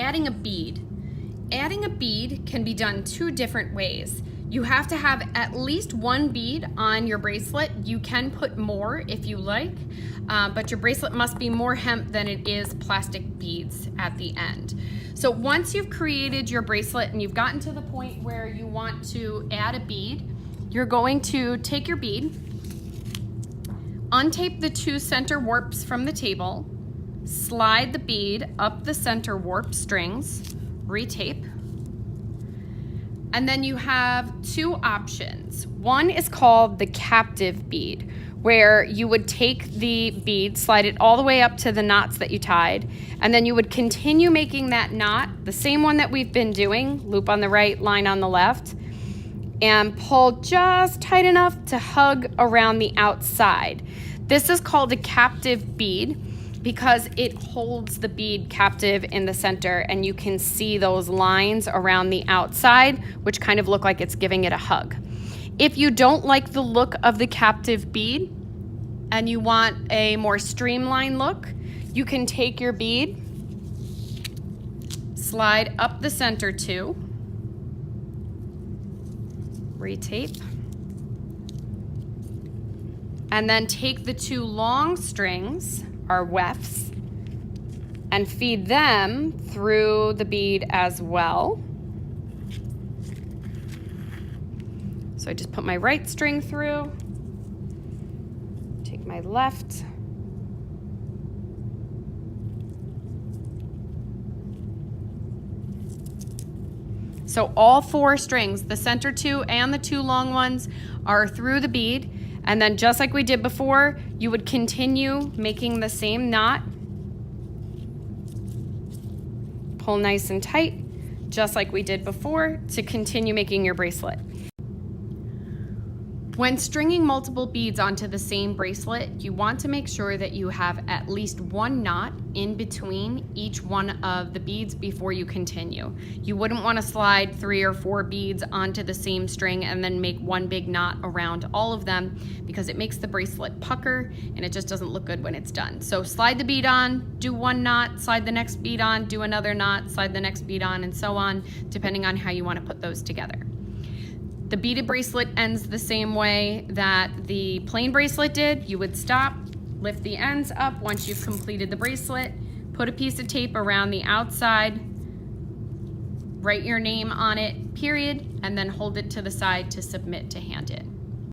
adding a bead. Adding a bead can be done two different ways. You have to have at least one bead on your bracelet. You can put more if you like, but your bracelet must be more hemp than it is plastic beads at the end. So once you've created your bracelet and you've gotten to the point where you want to add a bead, you're going to take your bead, untape the two center warps from the table, slide the bead up the center warp strings, retape, and then you have two options. One is called the captive bead, where you would take the bead, slide it all the way up to the knots that you tied, and then you would continue making that knot, the same one that we've been doing, loop on the right, line on the left, and pull just tight enough to hug around the outside. This is called a captive bead because it holds the bead captive in the center, and you can see those lines around the outside, which kind of look like it's giving it a hug. If you don't like the look of the captive bead and you want a more streamlined look, you can take your bead, slide up the center two, retape, and then take the two long strings, our wefts, and feed them through the bead as well. So I just put my right string through, take my left, so all four strings, the center two and the two long ones, are through the bead. And then just like we did before, you would continue making the same knot. Pull nice and tight, just like we did before, to continue making your bracelet. When stringing multiple beads onto the same bracelet, you want to make sure that you have at least one knot in between each one of the beads before you continue. You wouldn't want to slide 3 or 4 beads onto the same string and then make one big knot around all of them, because it makes the bracelet pucker and it just doesn't look good when it's done. So slide the bead on, do one knot, slide the next bead on, do another knot, slide the next bead on, and so on, depending on how you want to put those together. The beaded bracelet ends the same way that the plain bracelet did. You would stop, lift the ends up once you've completed the bracelet, put a piece of tape around the outside, write your name on it, period, and then hold it to the side to submit to hand it.